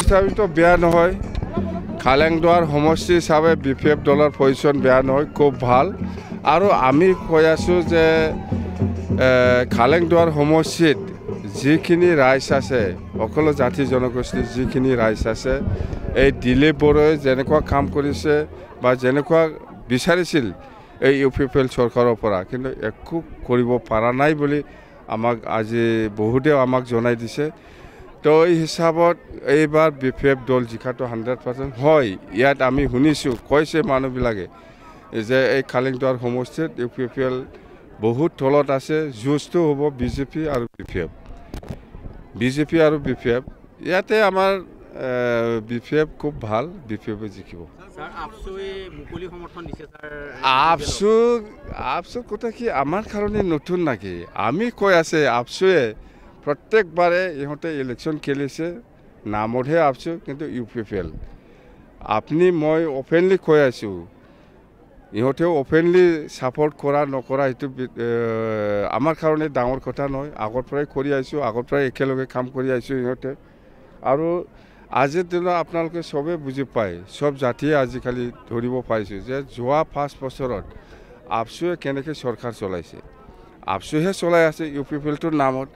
হিচাপেতো বেয়া নহয় খালেংদুৱাৰ সমষ্টি হিচাপে BPF দলৰ পজিশ্যন বেয়া নহয় খুব ভাল আৰু আমি কৈ আছোঁ যে খালেংদুৱাৰ সমষ্টিত যিখিনি ৰাইজ আছে সকলো জাতি জনগোষ্ঠীৰ যিখিনি ৰাইজ আছে এই দিলীপ বড়োৱে যেনেকুৱা কাম কৰিছে বা যেনেকুৱা বিচাৰিছিল এই UPPL চৰকাৰৰ পৰা কিন্তু একো কৰিব পৰা নাই বুলি আমাক আজি বহুতে আমাক জনাই দিছে তো এই হিচাপত এইবাৰ BPF দল জিকাটো 100% হয় ইয়াত আমি শুনিছোঁ কৈছে মানুহবিলাকে যে এই খালেংদুৱাৰ সমষ্টিত UPPL বহুত তলত আছে যুঁজটো হ'ব BJP আৰু BPF ইয়াতে আমাৰ BPF খুব ভাল BPF জিকিব আপসু কথা কি আমাৰ কাৰণে নতুন নাকি আমি কৈ আছে আপসুৱে প্ৰত্যেকবাৰে ইহঁতে ইলেকশ্যন খেলিছে নামতহে আপসু কিন্তু UPPL আপুনি মই অপেনলি কৈ আছোঁ ইহঁতেও অপেনলি ছাপৰ্ট কৰা নকৰা এইটো আমাৰ কাৰণে ডাঙৰ কথা নহয় আগৰ পৰাই কৰি আহিছোঁ আগৰ পৰাই একেলগে কাম কৰি আহিছোঁ ইহঁতে আৰু আজিৰ দিনত আপোনালোকে চবেই বুজি পায় সব জাতিয়ে আজিকালি ধৰিব পাৰিছোঁ যে যোৱা 5 বছৰত আপসুৱে কেনেকৈ চৰকাৰ চলাইছে আপসুহে চলাই আছে UPPLটোৰ নামত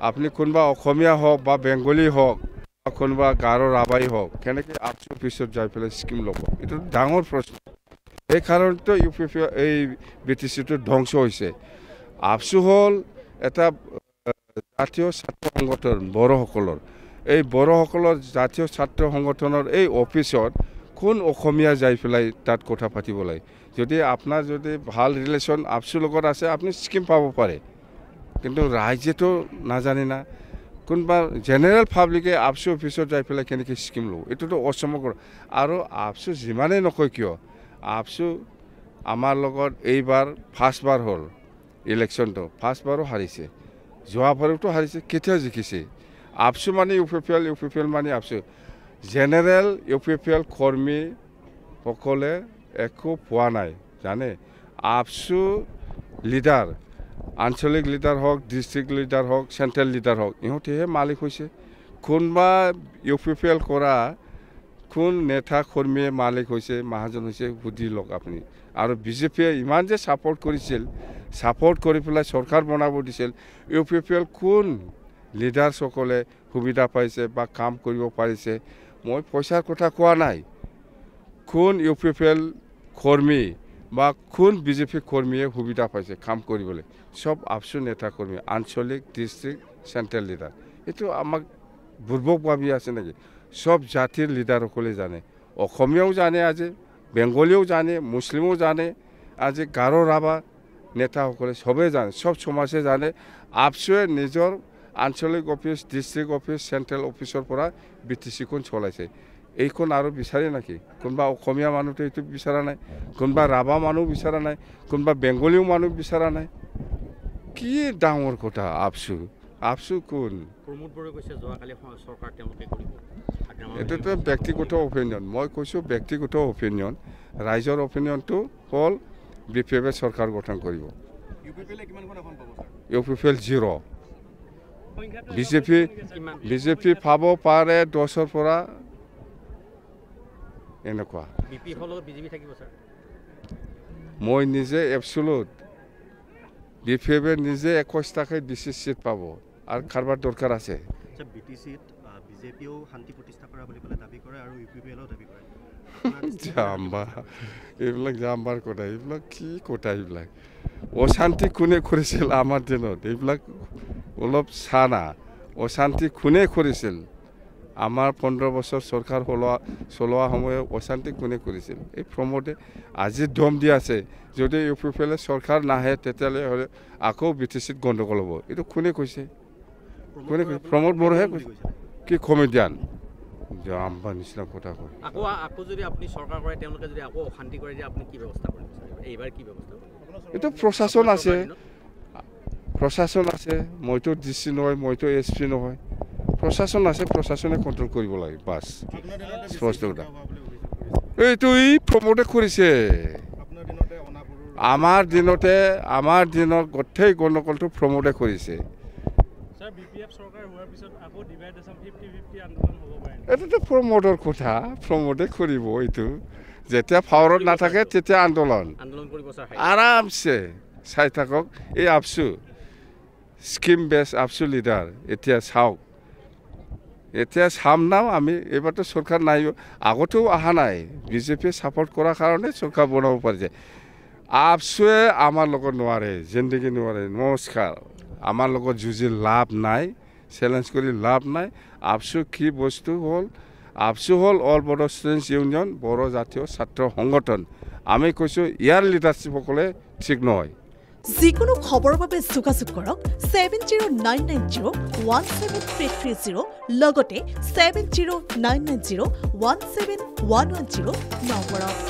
আপুনি কোনোবা অসমীয়া হওক বা বেংগলী হওক বা কোনোবা গাৰো ৰাভাই হওক কেনেকৈ আপসুৰ পিছত যাই পেলাই স্কিম ল'ব এইটো ডাঙৰ প্ৰশ্ন এই কাৰণতে UPPL এই BTCটো ধ্বংস হৈছে আপসু হ'ল এটা জাতীয় ছাত্ৰ সংগঠন বড়োসকলৰ এই বড়োসকলৰ জাতীয় ছাত্ৰ সংগঠনৰ এই অফিচত কোন অসমীয়া যাই পেলাই তাত কথা পাতিব লাগে যদি আপোনাৰ যদি ভাল ৰিলেশ্যন আপসুৰ লগত আছে আপুনি স্কিম পাব পাৰে কিন্তু ৰাইজেতো নাজানে না কোনোবা জেনেৰেল পাব্লিকে আপসু অফিচত যাই পেলাই কেনেকৈ স্কিম ল'ব এইটোতো অসম্ভৱ আৰু আপসু যিমানেই নকয় কিয় আপসু আমাৰ লগত এইবাৰ ফাৰ্ষ্টবাৰ হ'ল ইলেকশ্যনটো ফাৰ্ষ্টবাৰো হাৰিছে যোৱাবাৰতো হাৰিছে কেতিয়া জিকিছে আপসু মানে UPPL মানে আপসু জেনেৰেল UPPL কৰ্মীসকলে একো পোৱা নাই জানে আপসু লিডাৰ আঞ্চলিক লিডাৰ হওক ডিষ্ট্ৰিক্ট লিডাৰ হওক চেণ্ট্ৰেল লিডাৰ হওক ইহঁতেহে মালিক হৈছে কোনোবা UPPL কৰা কোন নেতা কৰ্মীয়ে মালিক হৈছে মহাজন হৈছে সুধি লওক আপুনি আৰু BJPয়ে ইমান যে ছাপৰ্ট কৰিছিল ছাপৰ্ট কৰি পেলাই চৰকাৰ বনাব দিছিল UPPL কোন লিডাৰসকলে সুবিধা পাইছে বা কাম কৰিব পাৰিছে মই পইচাৰ কথা কোৱা নাই কোন UPPL কৰ্মী বা কোন BJP কৰ্মীয়ে সুবিধা পাইছে কাম কৰিবলৈ সব আপসু নেতা কৰ্মী আঞ্চলিক ডিষ্ট্ৰিক্ট চেণ্ট্ৰেল লিডাৰ এইটো আমাক বুৰ্বক ভাবি আছে নেকি সব জাতিৰ লিডাৰসকলে জানে অসমীয়াও জানে আজি বেংগলীও জানে মুছলিমো জানে আজি গাৰো ৰাভা নেতাসকলে সবেই জানে সব সমাজে জানে আপসুৱে নিজৰ আঞ্চলিক অফিচ ডিষ্ট্ৰিক্ট অফিচ চেণ্ট্ৰেল অফিচৰ পৰা BTCখন চলাইছে এইখন আৰু বিচাৰে নেকি কোনোবা অসমীয়া মানুহটো এইটো বিচৰা নাই কোনোবা ৰাভা মানুহ বিচৰা নাই কোনোবা বেংগলীও মানুহ বিচৰা নাই কি ডাঙৰ কথা আপসু কোন এইটোতো ব্যক্তিগত অপিনিয়ন মই কৈছোঁ ব্যক্তিগত অপিনিয়ন ৰাইজৰ অপিনিয়নটো হ'ল BPFয়ে চৰকাৰ গঠন কৰিব UPPL 0 BJP পাব পাৰে 10ৰ পৰা এনেকুৱা মই নিজে এবছলুট BPFয়ে নিজে 21 টাকায় বেছি সিট পাব আৰু কাৰবাৰ দৰকাৰ আছে BJPও শান্তি প্ৰতিষ্ঠা কৰা বুলি পেলাই দাবী কৰে আৰু UPPLও দাবী কৰে এইবিলাক জাম্বাৰ কথা এইবিলাক কি কথা এইবিলাক অশান্তি কোনে কৰিছিল আমাৰ দিনত এইবিলাক অলপ চানা অশান্তি কোনে কৰিছিল আমাৰ 15 বছৰ চৰকাৰ চলোৱা সময়ত অশান্তি কোনে কৰিছিল এই প্ৰমোদে আজি দম দি আছে যদি UPPL চৰকাৰ নাহে তেতিয়াহ'লে আকৌ BTCত গণ্ডগোল হ'ব এইটো কোনে কৈছে প্ৰমোদ বড়োহে কৈছে কি কমেডিয়ান জাম্বা নিচিনা কথা কয় আকৌ যদি আপুনি চৰকাৰ কৰে তেওঁলোকে যদি আকৌ অশান্তি কৰে যে আপুনি কি ব্যৱস্থা কৰিব এইবাৰ কি ব্যৱস্থা কৰিব এইটো প্ৰশাসন আছে মইতো DC নহয় মইতো SP নহয় প্ৰশাসন আছে প্ৰশাসনে কন্ট্ৰোল কৰিব লাগে বাস স্পষ্ট কথা এইটো এই প্ৰমোটে কৰিছে আমাৰ দিনত গোটেই গণ্ডগোলটো প্ৰমোটে কৰিছে স্যাৰ বিপিএফ সৰকাৰ হোৱাৰ পিছত আকৌ ডিভাইড আসাম 50-50 আন্দোলন হ'ব পাৰে এইটোতো প্ৰমোদৰ কথা প্ৰমোদে কৰিব এইটো যেতিয়া পাৱাৰত নাথাকে তেতিয়া আন্দোলন কৰিব ছাৰ আৰামছে চাই থাকক এই আপচু স্কিম বেছ আপচু লিডাৰ এতিয়া চাওক এতিয়া চাম নাও আমি এইবাৰতো চৰকাৰ নাই আগতেও অহা নাই বিজেপিয়ে ছাপোৰ্ট কৰাৰ কাৰণে চৰকাৰ বনাব পাৰিছে আপচুৱে আমাৰ লগত নোৱাৰে জিন্দগী নোৱাৰে নমস্কাৰ আমাৰ লগত যুঁজি লাভ নাই চেলেঞ্জ কৰি লাভ নাই আপচু কি বস্তু হ'ল আপচু হ'ল all Bodo students union Bodo জাতীয় ছাত্ৰ সংগঠন আমি কৈছোঁ ইয়াৰ লিডাৰশ্বিপসকলে ঠিক নহয় যিকোনো খবৰৰ বাবে যোগাযোগ কৰক 7099017330 লগতে 7099017110 নম্বৰত